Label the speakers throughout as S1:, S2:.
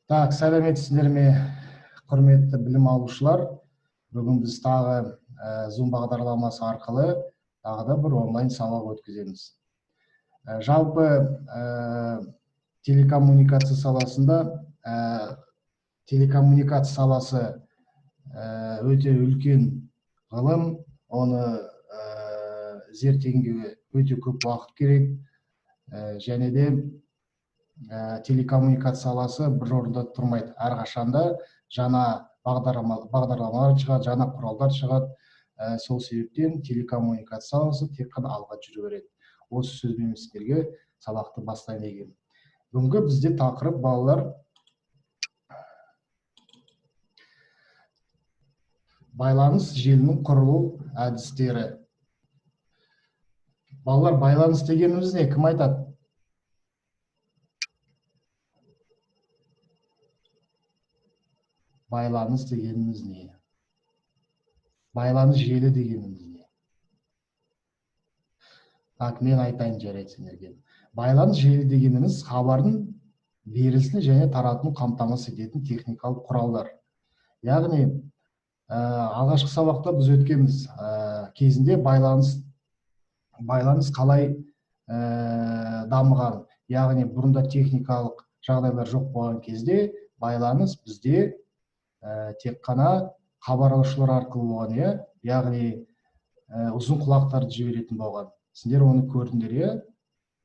S1: Так, сәлеметсіздер ме, құрметті білім алушылар. Бүгін біз тағы Zoom бағдарламасы арқылы тағы да бір онлайн сабақ өткіземіз. Жалпы телекоммуникация саласында телекоммуникация саласы өте үлкен ғылым, оны зерттеуге өте көп уақыт керек, және де телекоммуникация саласы бір орында тұрмайды. Әрқашанда жаңа бағдарламалар шығады, жаңа құралдар шығады. Сол себептен телекоммуникация саласы тек қана алға жүре береді. Осы сөзбен сіздерге сабақты бастайын деген. Бүгінгі бізде тақырып балалар байланыс желінің құрылу әдістері. Балалар, байланыс дегеніміз не? Кім айтады? Байланыс дегеніміз не? Байланыс желі дегеніміз не? Так, мен айтайын жарайды сендерге. Байланыс желі дегеніміз хабардың берілісін және таратуын қамтамасыз ететін техникалық құралдар. Яғни алғашқы сабақта біз өткенбіз кезінде байланыс қалай дамыған. Яғни бұрында техникалық жағдайлар жоқ болған кезде байланыс бізде тек қана хабарласушылар арқылы болған, яғни ұзын құлақтарды жіберетін болған. Сендер оны көрдіңдер,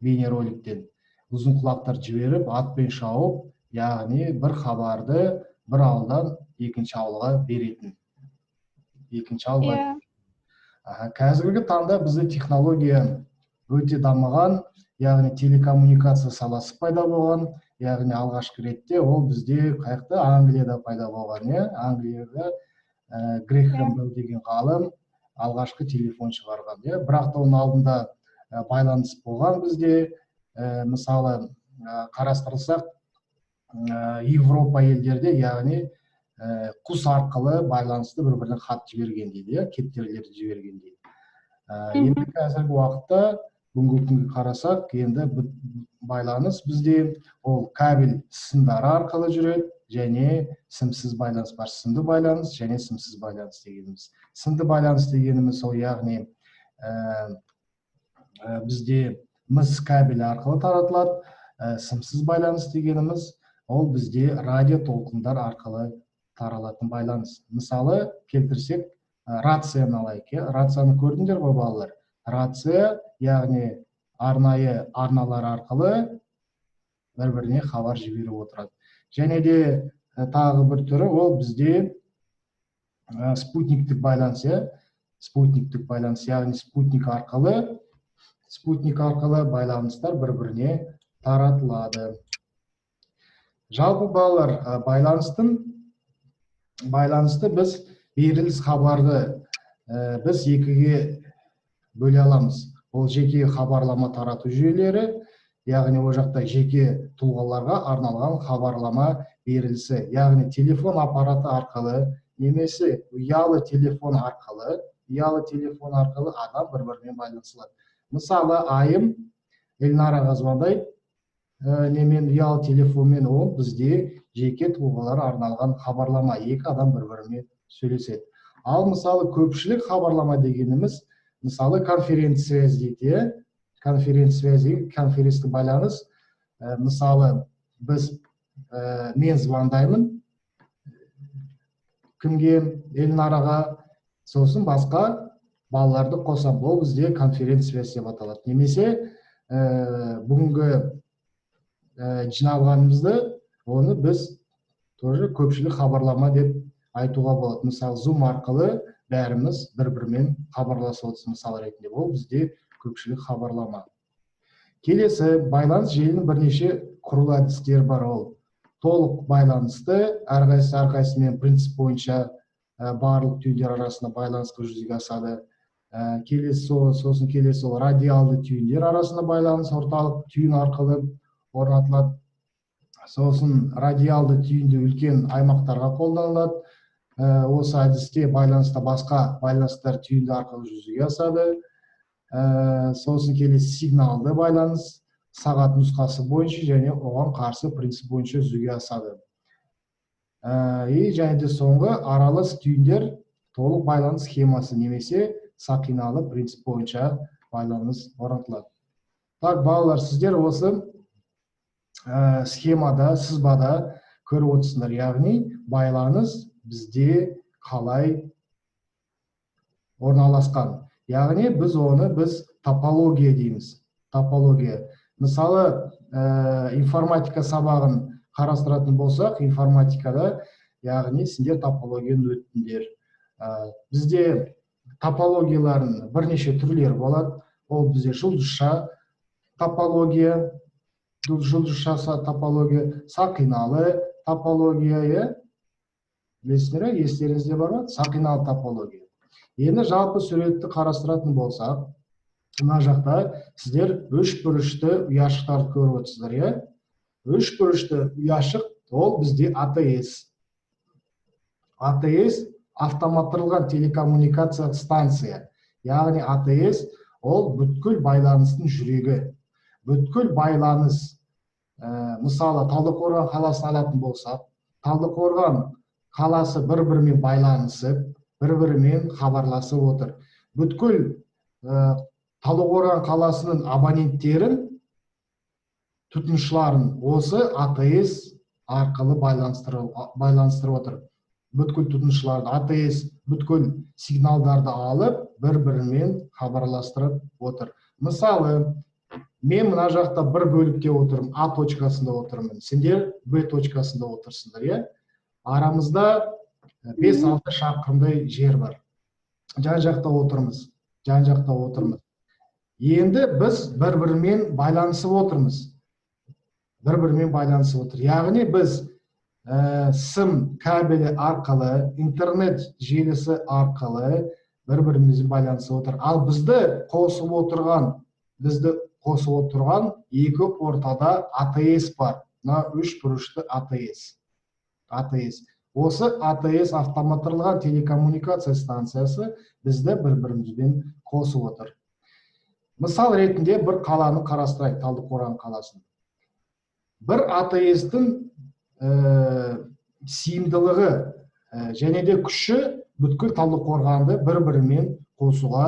S1: бейнероликтен. Ұзын құлақтар жіберіп, атпен шауып, яғни бір хабарды бір ауылдан екінші ауылға беретін. Екінші ауылға. Қазіргі таңда бізде технология өте дамыған, яғни телекоммуникация саласы пайда болған. Яғни алғашқы ретте ол бізде қайықта Англияда пайда болған. Англияда Грэхэм Белл деген ғалым алғашқы телефон шығарған. Бірақ та оның алдында байланыс болған бізде. Мысалы қарастырылсақ, Европа елдерде, яғни құс арқылы байланысты бір-біріне хат жіберген дейді, кептерлерді жіберген дейді. Енді қазіргі уақытта бүгінгі күнге қарасақ, енді байланыс бізде ол кабель сымдары арқылы жүреді, және сымсыз байланыс бар. Сымды байланыс және сымсыз байланыс дегеніміз. Сымды байланыс дегеніміз ол яғни бізде мыс кабель арқылы таратылады. Сымсыз байланыс дегеніміз ол бізде радио толқындар арқылы таралатын байланыс. Мысалы келтірсек, рацияны алайық. Рацияны көрдіңдер ғой балалар? Рация, яғни арнайы арналар арқылы бір-біріне хабар жіберіп отырады. Және де тағы бір түрі ол бізде спутниктік байланыс. Спутниктік байланыс, яғни спутник арқылы байланыстар бір-біріне таратылады. Жалпы балалар, байланысты біз беріліс хабарды біз екіге бөле аламыз. Ол жеке хабарлама тарату жүйелері, яғни ол жақта жеке тұлғаларға арналған хабарлама берілісі, яғни телефон аппараты арқылы, немесе ұялы телефон арқылы адам бір-бірімен байланысылады. Мысалы, айым Эльнараға звондайды, немен ұялы телефонмен, ол бізде жеке тұлғаларға арналған хабарлама, екі адам бір-бірімен сөйлеседі. Ал мысалы көпшілік хабарлама дегеніміз, мысалы конференция дейді, конференция байланыс. Мысалы мен звондаймын кімге? Эльнараға, сосын басқа балаларды қосам. Ол бізде конференция деп аталады. Немесе бүгінгі жиналғанымызды оны біз тоже көпшілік хабарлама деп айтуға болады. Мысалы Zoom арқылы бәріміз бір-бірімен хабарласып отырмыз, мысалы ретінде. Ол бізде көпшілік хабарлама. Келесі, байланыс желінің бірнеше құрылу әдістері бар. Ол толық байланысты, әрқайсысымен принцип бойынша барлық түйіндер арасында байланысқа жүзеге асады. Сосын келесі ол радиалды түйіндер арасында байланыс орталық түйін арқылы орнатылады. Сосын радиалды түйінді үлкен аймақтарға қолданылады. Осы әдісте байланыста басқа байланыстар түйінді арқылы жүзеге асады. Сосын келесі сигналды байланыс сағат нұсқасы бойынша және оған қарсы принцип бойынша жүзеге асады. және де соңғы аралас түйіндер толық байланыс схемасы немесе сақиналы принцип бойынша байланыс орнатылады. Так, балалар, сіздер осы схемада, сызбада көріп отырсыңдар, яғни байланыс бізде қалай орналасқан. Яғни біз топология дейміз. Топология. Мысалы, информатика сабағын қарастыратын болсақ, информатикада, яғни сендер топологияны өттіңдер. Бізде топологиялардың бірнеше түрлері болады. Ол бізде жұлдызша топология, сақиналы топология, білесіңдер, естеріңізде бар ма? Сақиналы топология. Енді жалпы суретті қарастыратын болсақ, мына жақта сіздер үш бұрышты ұяшықтарды көріп отырсыздар, иә? Үш бұрышты ұяшық, ол бізде АТС. АТС автоматтырылған телекоммуникация станция. Яғни АТС ол бүткіл байланыстың жүрегі. Бүткіл байланыс, мысалы, Талдықорған қаласын алатын болсақ, Талдықорған қаласы бір-бірімен байланысып, бір-бірімен хабарласып отыр. Бүткіл Талдықорған қаласының абоненттерін, тұтынушыларын осы АТС арқылы байланыстырып отыр. Бүткіл тұтынушыларды АТС бүткіл сигналдарды алып, бір-бірімен хабарластырып отыр. Мысалы, мен мына жақта бір бөлікте отырмын, А точкасында отырмын, сендер Б точкасында отырсыңдар, иә? Арамызда 5-6 шақырымдай жер бар. Жан-жақта отырмыз. Енді біз бір-бірімен байланысып отырмыз. Яғни біз сым кабелі арқылы, интернет желісі арқылы бір-бірімізбен байланысып отыр. Ал бізді қосып отырған екі ортада АТС бар. Мына үш бұрышты АТС. Осы АТС автоматтырылған телекоммуникация станциясы бізді бір-бірімізбен қосып отыр. Мысал ретінде бір қаланы қарастырайық, Талдықорған қаласын. Бір АТС-тің сиымдылығы және де күші бүткіл Талдықорғанды бір-бірімен қосуға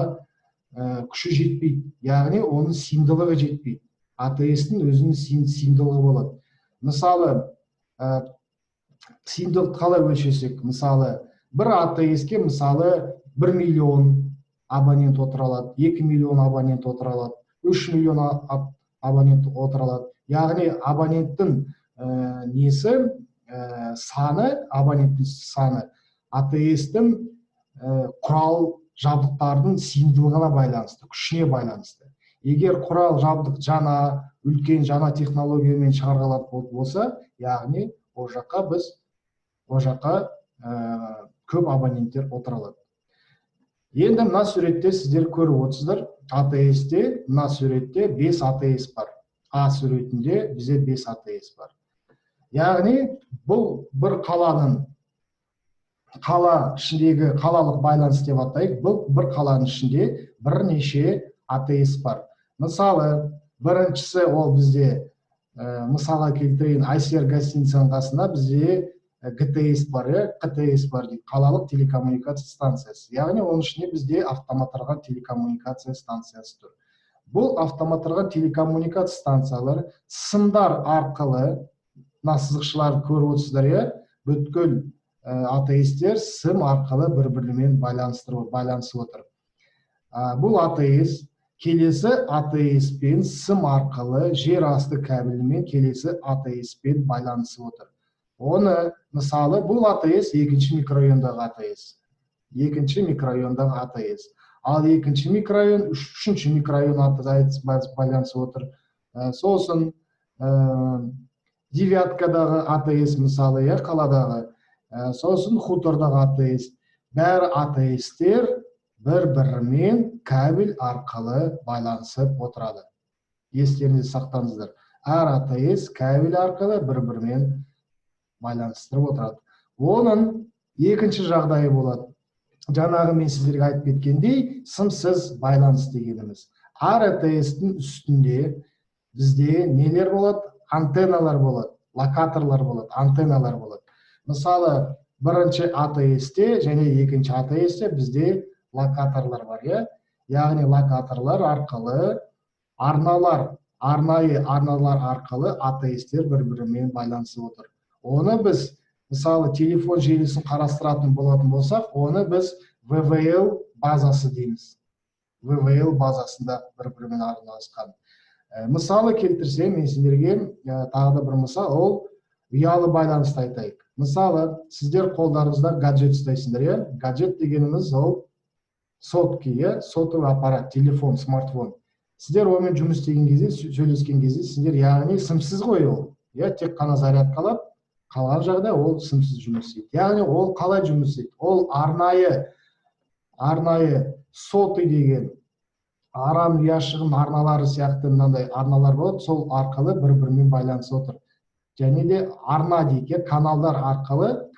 S1: күші жетпейді. Яғни оның сиымдылығы жетпейді. АТС-тің өзінің сиымдылығы болады. Мысалы, сиымдылықты қалай өлшесек, мысалы, бір АТС-ке мысалы 1 миллион абонент отыра алады, 2 миллион абонент отыра алады, 3 миллион абонент отыра алады. Яғни абоненттің абоненттің саны АТС-тің құрал жабдықтардың сиымдылығына байланысты, күшіне байланысты. Егер құрал жабдық үлкен жаңа технологиямен шығарылатын болса, яғни ол жаққа көп абоненттер отыра алады. Енді мына суретте сіздер көріп отырсыздар, АТС-те мына суретте 5 АТС бар. А суретінде бізде 5 АТС бар. Яғни бұл бір қала ішіндегі қалалық байланыс деп атайық. Бұл бір қаланың ішінде бірнеше АТС бар. Мысалы, біріншісі ол бізде, мысалға келтірейін, Айсер гостиницаның қасында бізде ГТС бар, КТС бар дейді, қалалық телекоммуникация станциясы. Яғни оның ішінде бізде автоматтырған телекоммуникация станциясы тұр. Бұл автоматтырған телекоммуникация станциялары сымдар арқылы, мына сызықшаларды көріп отырсыздар, бүткіл АТС-тер сым арқылы бір-бірімен байланысып отыр. Бұл АТС келесі АТС-пен сым арқылы жер асты кабелімен келесі АТС-пен байланысып отыр. Оны, мысалы, бұл АТС екінші микрорайондағы АТС. Ал екінші микрорайон, үшінші микрорайон АТС байланысып отыр. Сосын Девяткадағы АТС, мысалы, қаладағы. Сосын Хутордағы АТС. Бәрі АТС-тер бір-бірімен кабель арқылы байланысып отырады. Естеріңізде сақтаңыздар. Әр АТС кабель арқылы бір-бірімен байланыстырып отырады. Оның екінші жағдайы болады. Жаңағы мен сіздерге айтып кеткендей, сымсыз байланыс дегеніміз. Әр АТС-тің үстінде бізде нелер болады? Антенналар болады, локаторлар болады, антенналар болады. Мысалы, бірінші АТС-те және екінші АТС-те бізде локаторлар бар, иә? Яғни локаторлар арқылы арнайы арналар арқылы АТС-тер бір-бірімен байланысып отыр. Оны біз, мысалы, телефон желісін қарастыратын болатын болсақ, оны біз VVL базасы дейміз. VVL базасында бір-бірімен араласқан. Мысалы келтірсем, мен сіздерге тағы да бір мысал, ол ұялы байланысты айтайық. Мысалы, сіздер қолдарыңызда гаджет ұстайсыңдар, иә? Гаджет дегеніміз ол сотки, иә? Сотовый аппарат, телефон, смартфон. Сіздер онымен жұмыс істеген кезде, сөйлескен кезде, сіздер яғни сымсыз ғой ол. Иә, тек қана зарядкалап, қалған жағдай ол сымсыз жұмыс істейді. Яғни ол қалай жұмыс істейді? Ол арнайы соты деген арам ұяшығын арналары сияқты мынандай арналар болады, сол арқылы бір-бірімен байланысып отыр. Және де арна дейік, каналдар арқылы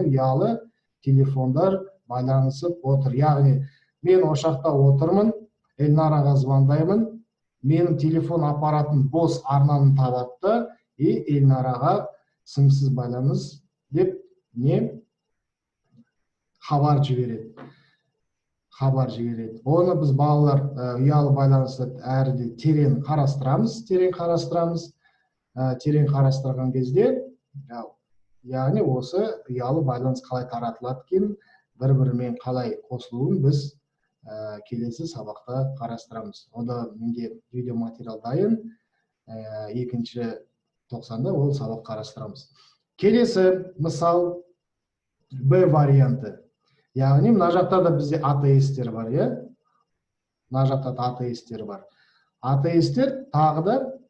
S1: ұялы телефондар байланысып отыр. Яғни мен ошақта отырмын, Эльнараға звондаймын, менің телефон аппаратым бос арнаны табады и Эльнараға сымсыз байланыс деп не хабар жібереді. Оны біз балалар ұялы байланысты әріде терең қарастырған кезде, яғни осы ұялы байланыс қалай таратылады екен, бір-бірімен қалай қосылуын біз келесі сабақта қарастырамыз. Онда менде видео материал дайын, екінші тоқсанда ол сабақ қарастырамыз. Келесі мысал Б варианты. Яғни мына жақта да бізде АТС-тер бар, иә? Мына жақта да АТС-тер бар. АТС-тер тағы да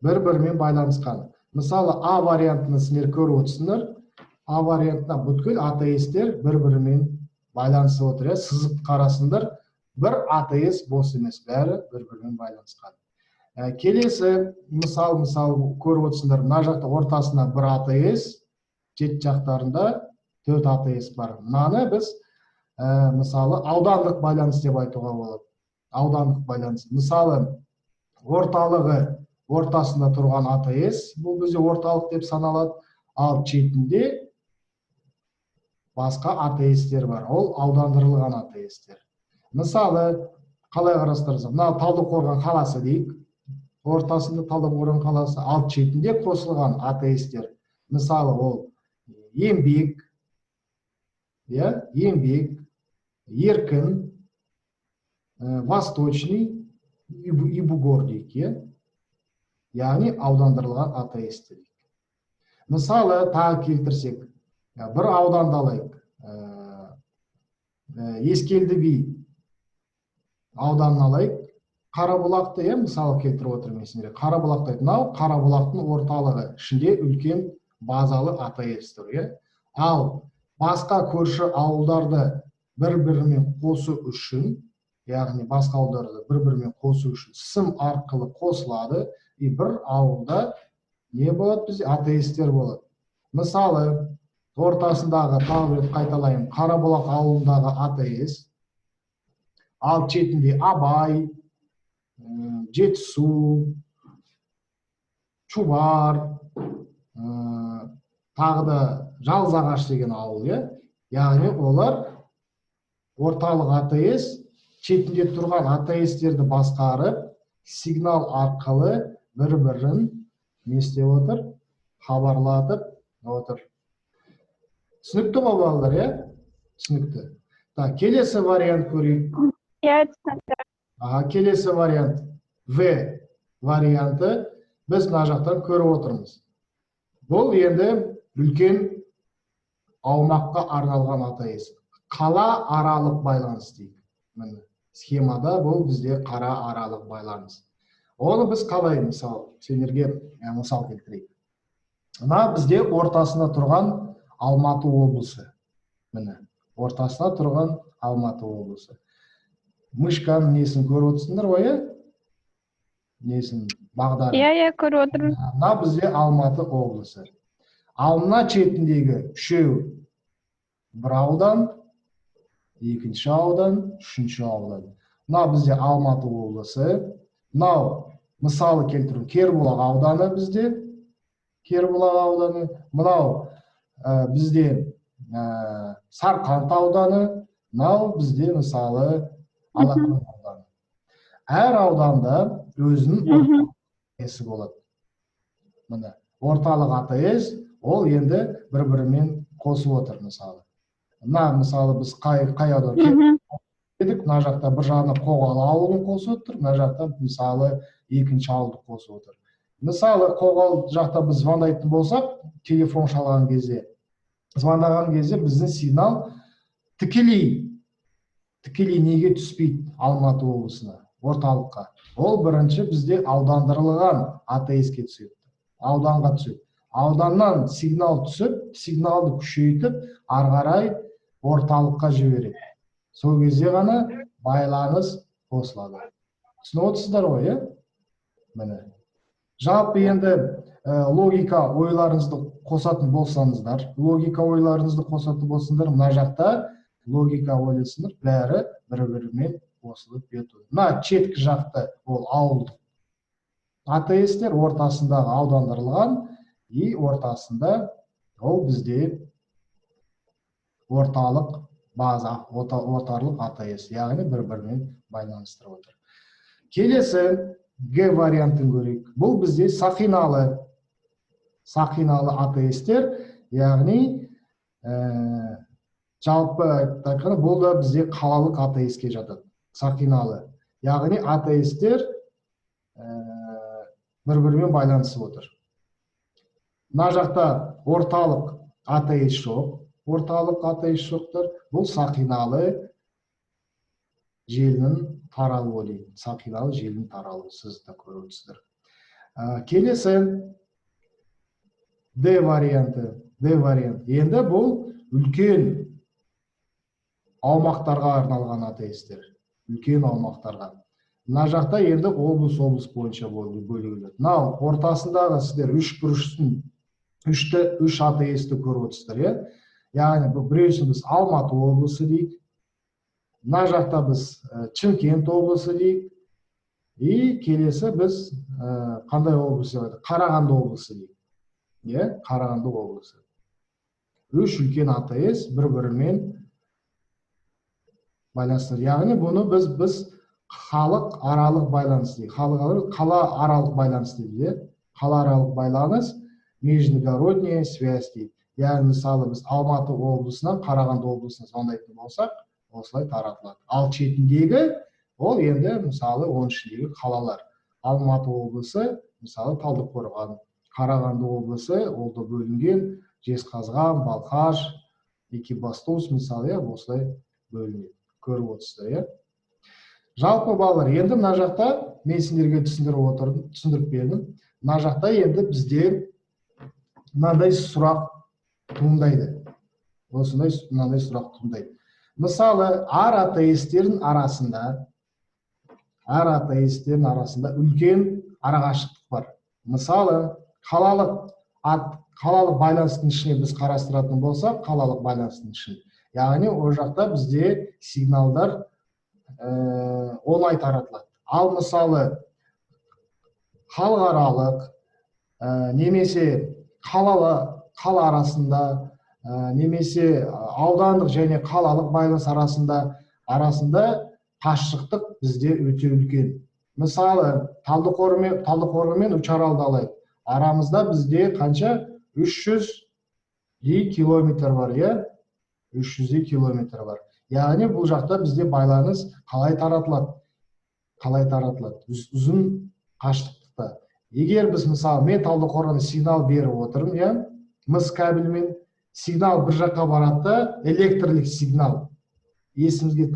S1: бір-бірімен байланысқан. Мысалы, А вариантыны сіздер көріп отырсыңдар. А вариантына бүткіл АТС-тер бір-бірімен байланысып отыр, сызып қарасыңдар, бір АТС бос емес, бәрі бір-бірімен байланысқан. Келесі мысал көріп отырсыңдар, мына жақта ортасында бір АТС, шет жақтарында 4 АТС бар. Мынаны біз мысалы аудандық байланыс деп айтуға болады. Аудандық байланыс. Мысалы ортасында тұрған АТС, бұл бізде орталық деп саналады, ал шетінде басқа АТС-тер бар. Ол аудандырылған АТС-тер. Мысалы, қалай қарастырсақ, мына Талдықорған қаласы дейік. Ортасында Талдықорған қаласы, ал шетінде қосылған АТС-тер. Мысалы, ол Еңбек, Еркін, Восточный и Бугор дейік. Яғни аудандырылған АТС-тер. Мысалы, тағы келтірсек, бір ауданды алайық. Ескелді би ауданын алайық. Қарабұлақты, мысалы келтіріп отырмын сіздерге. Қарабұлақты айтып, Қарабұлақтың орталығы, ішінде үлкен базалы АТС тұр. Ал басқа көрші ауылдарды бір-бірімен қосу үшін, яғни басқа ауылдарды бір-бірімен қосу үшін сым арқылы қосылады, и бір ауылда не болады бізде? АТС-тер болады. Мысалы, ортасындағы, тағы рет қайталайын, Қарабұлақ ауылындағы АТС, ал шетінде Абай, Жетісу, Чубар, тағы да Жалзағаш деген ауыл, яғни олар орталық АТС, шетінде тұрған АТС-терді басқарып, сигнал арқылы бір-бірін не істеп отыр? Хабарлатып отыр. Түсінікті ма балалар, Түсінікті. Келесі вариант көрейік.
S2: түсінікті.
S1: Келесі вариант В варианты біз мына жақтан көріп отырмыз. Бұл енді үлкен аумаққа арналған АТС. Қала аралық байланыс дейік. Схемада бұл бізде қара аралық байланыс. Оны біз қалай, мысал, сендерге мысал келтірейік. Мына бізде ортасында тұрған Алматы облысы. Ортасында тұрған Алматы облысы. Мышканың несін көріп отырсыңдар ғой, Несін, бағдарын.
S2: көріп отырмын.
S1: Мына бізде Алматы облысы. Ал мына шетіндегі үшеу, бір аудан, екінші аудан, үшінші аудан. Мына бізде Алматы облысы. Мынау мысалы келтіру Кербұлақ ауданы бізде. Кербұлақ ауданы, мынау бізде Сарқант ауданы, мынау бізде мысалы Алакөл ауданы. Әр ауданда өзінің орталығы болады. Міне, орталық АТС, ол енді бір-бірімен қосып отыр мысалы. Мысалы біз қай аудан едік, мына жақта бір жағына Қоғалы ауылын қосып отыр, мына жақта мысалы екінші ауылды қосып отыр. Мысалы Қоғалы жақта біз звондайтын болсақ, телефон шалған кезде, звондаған кезде біздің сигнал тікелей неге түспейді Алматы облысына, орталыққа. Ол бірінші бізде аудандырылған АТС-ке түседі, ауданға түседі. Ауданнан сигнал түсіп, сигналды күшейтіп, ары қарай орталыққа жібереді. Сол кезде ғана байланыс қосылады. Түсініп отырсыздар ғой, міне. Жалпы енді логика ойларыңызды қосатын болсаңыздар, мына жақта логика ойласыңдар, бәрі бір-бірімен қосылып кетеді. Мына четкі жақты ол ауылдық АТС-тер, ортасындағы аудандырылған, и ортасында ол бізде орталық база, орталық АТС, яғни бір-бірімен байланыстырып отыр. Келесі Г вариантын көрейік. Бұл бізде сақиналы АТС-тер, яғни жалпы айтқанда бұл да бізде қалалық АТС-ке жатады. Сақиналы, яғни АТС-тер бір-бірімен байланысып отыр. Мына жақта орталық АТС жоқтыр. Бұл сақиналы желінің таралуы дейді. Сақиналы желінің таралуы, сіз де көріп отырсыздар. Келесі Д варианты. Енді бұл үлкен аумақтарға арналған АТС-тер. Үлкен аумақтарға. Мына жақта енді облыс бойынша бөлінеді. Мынау ортасындағы сіздер үш АТС-ті көріп отырсыздар, яғни біреусін біз Алматы облысы дейік, мына жақта біз Шымкент облысы дейік, и келесі біз қандай облыс дейді? Қарағанды облысы дейік. Қарағанды облысы. Үш үлкен АТС бір-бірімен байланыстырады. Яғни бұны біз халық аралық байланыс дейді. Қала аралық байланыс дейді. Қала аралық байланыс, междугородняя связь дейді. Яғни мысалы біз Алматы облысынан Қарағанды облысына звондайтын болсақ, осылай таратылады. Ал шетіндегі ол енді мысалы оның ішіндегі қалалар. Алматы облысы мысалы Талдықорған, Қарағанды облысы ол да бөлінген, Жезқазған, Балқаш, Екібастұз мысалы осылай бөлінеді. Көріп отырсыздар, Жалпы балалар, енді мына жақта мен сендерге түсіндіріп бердім. Мына жақта енді бізде мынандай сұрақ туындайды. Мынандай сұрақ туындайды. Мысалы, әр АТС-тердің арасында үлкен арақашықтық бар. Мысалы, қалалық байланыстың ішіне біз қарастыратын болсақ, қалалық байланыстың ішіне. Яғни, ол жақта бізде сигналдар оңай таратылады. Ал мысалы, халықаралық немесе қала арасында, немесе аудандық және қалалық байланыс арасында қашықтық бізде өте үлкен. Мысалы, Талдықорған мен Үшаралды алайық. Арамызда бізде қанша? 300 километр бар, 300 километр бар. Яғни бұл жақта бізде байланыс қалай таратылады? Ұзын қашықтықта. Егер біз мысалы, мен Талдықорғанға сигнал беріп отырмын, мыс кабельмен сигнал бір жаққа барады, электрлік сигнал. Есімізге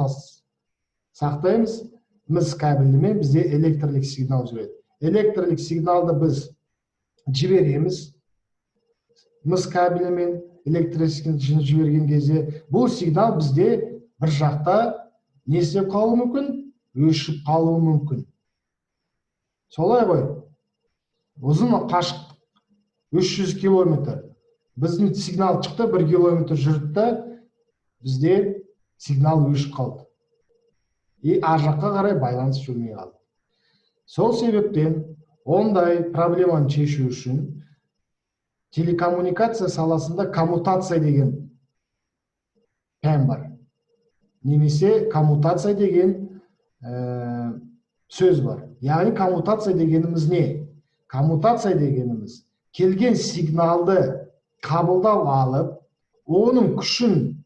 S1: сақтаймыз, мыс кабельмен бізде электрлік сигнал жүреді. Электрлік сигналды біз жібереміз, мыс кабельмен электрлік сигнал жіберген кезде, бұл сигнал бізде бір жақта не істеп қалуы мүмкін? Өшіп қалуы мүмкін. Солай ғой. Ұзын қашықтық 300 километр. Біздің сигнал шықты, 1 километр жүрді, бізде сигнал өшіп қалды. И ар жаққа қарай байланыс жүрмей қалды. Сол себептен ондай проблеманы шешу үшін телекоммуникация саласында коммутация деген пән бар. Немесе коммутация деген сөз бар. Яғни коммутация дегеніміз не? Коммутация дегеніміз келген сигналды қабылдау алып, оның күшін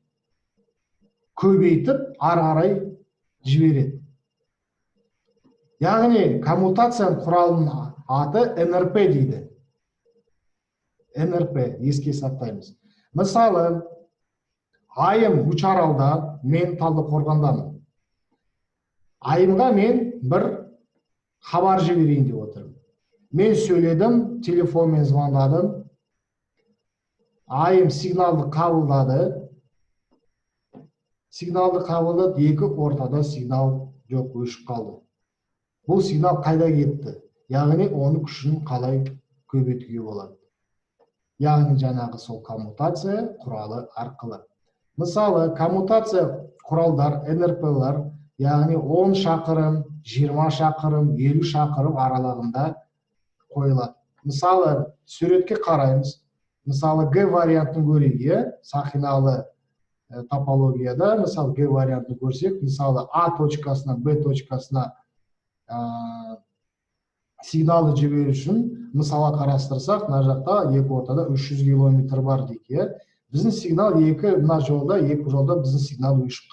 S1: көбейтіп, ары қарай жібереді. Яғни коммутация құралының аты НРП дейді. НРП, еске сақтаймыз. Мысалы, айым Учаралда, мен Талдықорғандамын. Айымға мен бір хабар жіберейін деп отырмын. Мен сөйледім, телефонмен звондадым. Айым сигналды қабылдады. Екі ортада сигнал жоқ, өшіп қалды. Бұл сигнал қайда кетті? Яғни оның күшін қалай көбейтуге болады? Яғни жаңағы сол коммутация құралы арқылы. Мысалы, коммутация құралдар, НРП-лар, яғни 10 шақырым, 20 шақырым, 50 шақырым аралығында қойылады. Мысалы, суретке қараймыз. Мысалы, Г вариантын көрейік, сақиналы топологияда, мысалы, Г вариантын көрсек, мысалы, А точкасынан Б точкасына сигналды жіберу үшін, мысалы қарастырсақ, мына жақта екі ортада 300 километр бар дейік. Біздің сигнал мына жолда, екі жолда біздің сигнал өшіп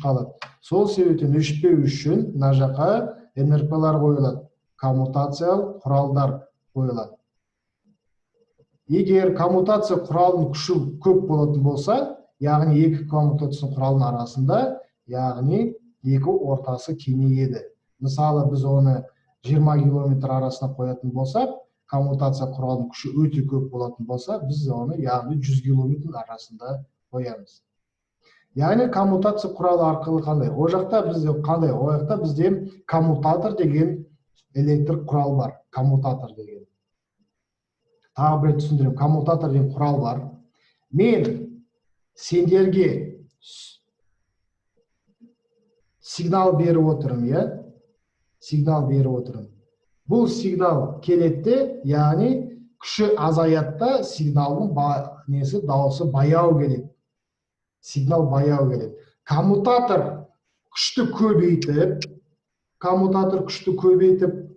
S1: қалады. Сол себептен өшпеу үшін мына жаққа НРП-лар қойылады, коммутациялық құралдар қойылады. Егер коммутация құралының күші көп болатын болса, яғни екі коммутация құралының арасында, яғни екі ортасы кеңейеді. Мысалы, біз оны 20 километр арасына қоятын болсақ, коммутация құралының күші өте көп болатын болса, біз оны яғни 100 километр арасында қоямыз. Яғни коммутация құралы арқылы қандай? О жақта бізде коммутатор деген электр құрал бар. Коммутатор деген. Тағы бір түсіндірем, коммутатор деген құрал бар. Мен сендерге сигнал беріп отырмын, сигнал беріп отырмын. Бұл сигнал келетті, яғни күші азаятта сигналдың дауысы баяу келеді. Сигнал баяу келеді. Коммутатор күшті көбейтіп,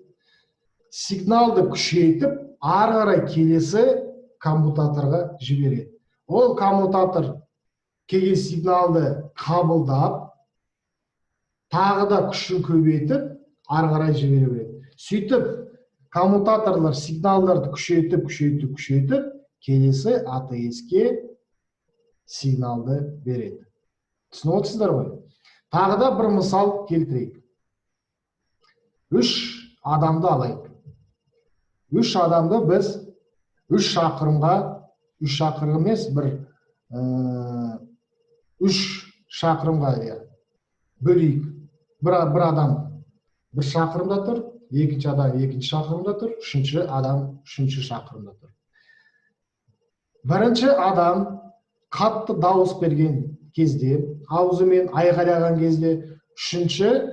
S1: сигналды күшейтіп, ары қарай келесі коммутаторға жібереді. Ол коммутатор келген сигналды қабылдап, тағы да күшін көбейтіп, ары қарай жібере береді. Сөйтіп, коммутаторлар сигналдарды күшейтіп, келесі АТС-ке сигналды береді. Түсініп отырсыздар ғой? Тағы да бір мысал келтірейік. 3 адамды алайық. 3 адамды біз 3 шақырым емес, 3 шақырымға бөлейік. Бір адам 1 шақырымда тұр, екінші адам 2 шақырымда тұр, үшінші адам 3 шақырымда тұр. Бірінші адам қатты дауыс берген кезде, аузымен айғайлаған кезде, 3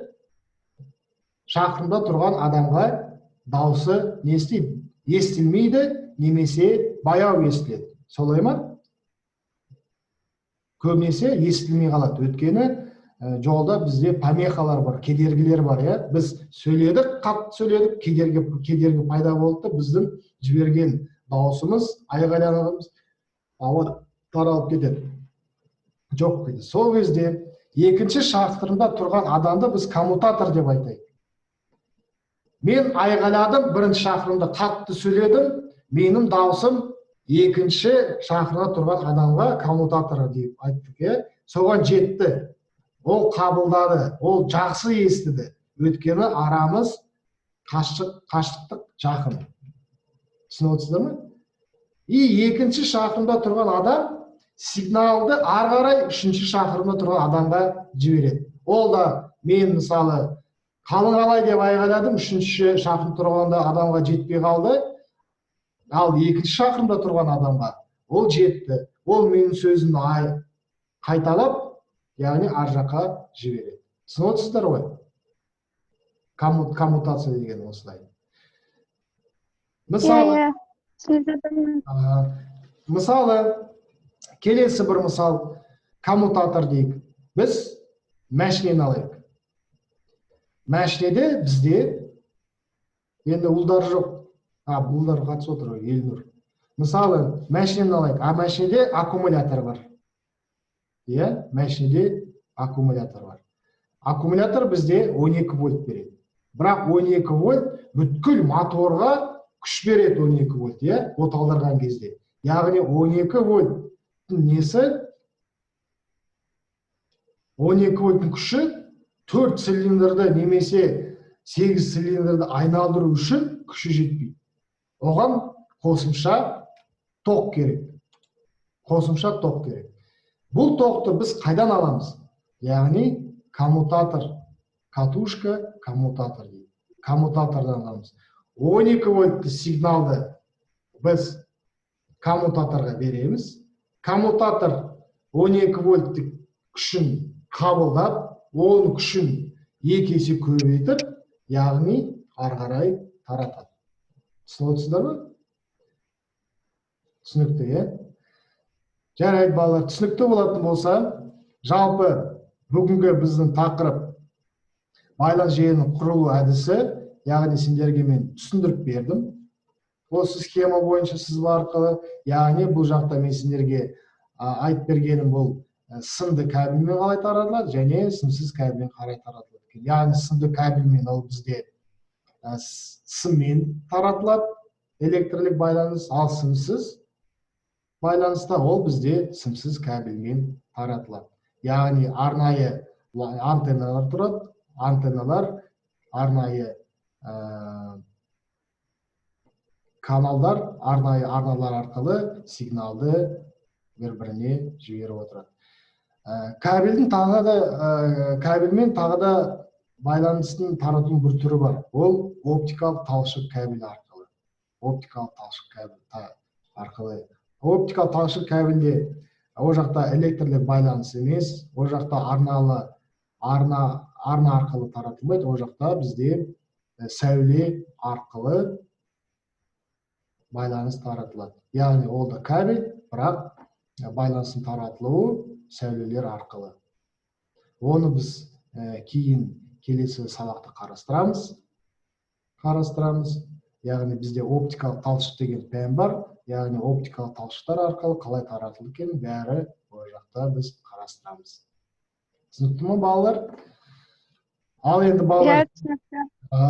S1: шақырымда тұрған адамға дауысы не істейді? Естілмейді, немесе баяу естіледі. Солай ма? Көбінесе естілмей қалады. Өйткені жолда бізде помехалар бар, кедергілер бар. Біз сөйледік, қатты сөйледік, кедергі пайда болды, біздің жіберген дауысымыз, айғайлағанымыз ауа таралып кетеді. Жоқ кетеді. Сол кезде екінші шақырымда тұрған адамды біз коммутатор деп айтайық. Мен айғайладым, бірінші шақырымда қатты сөйледім, менің дауысым екінші шақырымда тұрған адамға коммутатор деп айттық. Соған жетті. Ол қабылдады, ол жақсы естіді. Өйткені арамыз қашықтық жақын. Түсініп отырсыздар ма? Екінші шақырымда тұрған адам сигналды ары қарай 3 шақырымда тұрған адамға жібереді. Ол да мен мысалы қалың қалай деп айғайладым, 3 шақырым тұрғанда адамға жетпей қалды. Ал 2 шақырымда тұрған адамға ол жетті. Ол менің сөзімді қайталап, яғни ар жаққа жібереді. Түсініп отырсыздар ғой? Коммутация деген осылай. Мысалы,
S2: Түсініп жатырмын.
S1: Мысалы, келесі бір мысал, коммутатор дейік. Біз мәшинені алайық. Мәшинеде бізде енді ұлдар жоқ. Бұлдар қатысып отыр ғой, Елнұр. Мысалы, мәшинені алайық. Мәшинеде аккумулятор бар. Иә, мәшинеде аккумулятор бар. Аккумулятор бізде 12 вольт береді. Бірақ 12 вольт бүткіл моторға күш береді 12 вольт, иә, от алдырған кезде. Яғни 12 вольттың несі? 12 вольттың күші 4 цилиндрді немесе 8 цилиндрді айналдыру үшін күші жетпейді. Оған қосымша ток керек. Қосымша ток керек. Бұл тоқты біз қайдан аламыз? Яғни коммутатор, катушка, коммутатор дейді. Коммутатордан аламыз. 12 вольтты сигналды біз коммутаторға береміз. Коммутатор 12 вольтты күшін қабылдап, оның күшін 2 есе көбейтіп, яғни ары қарай таратады. Түсініп отырсыздар ма? Түсінікті, иә? Жарайды, балалар, түсінікті болатын болса, жалпы бүгінгі біздің тақырып байланыс жүйенің құрылу әдісі, яғни сендерге мен түсіндіріп бердім. Осы схема бойынша сызба арқылы, яғни бұл жақта мен сендерге айтып бергенім бұл сымды кабельмен қалай таратылады және сымсыз кабельмен қалай таратылады. Яғни сымды кабельмен ол бізде сыммен таратылады, электрлік байланыс, ал сымсыз байланыста ол бізде сымсыз кабельмен таратылады. Яғни арнайы антенналар тұрады, антенналар арнайы каналдар, арнайы арналар арқылы сигналды бір-біріне жіберіп отырады. Кабельмен тағы да байланыстың таратудың бір түрі бар. Ол оптикалық талшық кабель арқылы. Оптикалық талшық кабель арқылы. Оптикалық талшық кабельде о жақта электрлік байланыс емес, о жақта арна арқылы таратылмайды, о жақта бізде сәуле арқылы байланыс таратылады. Яғни ол да кабель, бірақ байланыстың таратылуы сәулелер арқылы. Оны біз кейін келесі сабақта қарастырамыз. Яғни бізде оптикалық талшық деген пән бар. Яғни оптикалық талшықтар арқылы қалай таратылды екенін бәрі ол жақта біз қарастырамыз. Түсінікті ме, балалар? Ал енді балалар,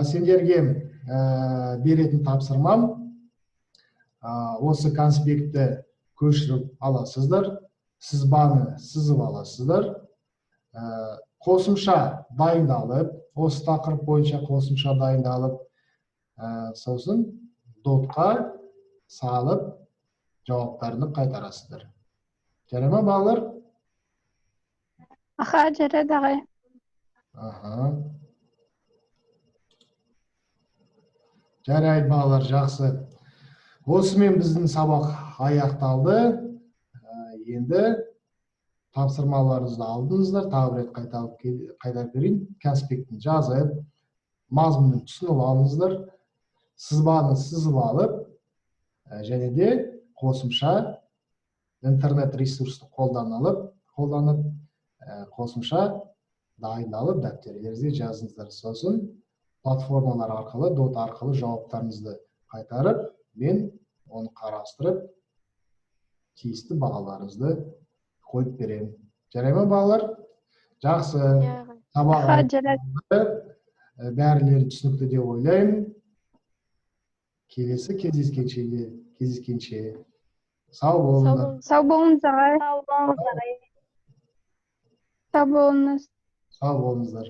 S1: сендерге беретін тапсырмам осы конспектті көшіріп аласыздар, сызбаны сызып аласыздар, қосымша дайындалып, осы тақырып бойынша қосымша дайындалып, сосын дотқа салып жауаптарını қайтарасыздар. Жарай ма, балалар?
S2: Жарайды, ағай.
S1: Жарайды, балалар, жақсы. Осымен біздің сабақ аяқталды. Енді тапсырмаларыңызды алдыңыздар, тағы рет қайтарып берейін. Конспектін жазып, мазмұнын түсініп алыңыздар, сызбаны сызып алып, және де қосымша интернет ресурсты қолданып, қосымша дайындалып, дәптерлеріңізге жазыңыздар. Сосын платформалар арқылы, дот арқылы жауаптарыңызды қайтарып, мен оны қарастырып, тиісті бағаларыңызды қойып беремін. Жарай ма, балалар? Жақсы. Бәрілері түсінікті деп ойлаймын. Келесі кездескенше сау болыңыздар.
S2: Сау болыңыз, ағай. Сау болыңыз.
S1: Сау болыңыздар.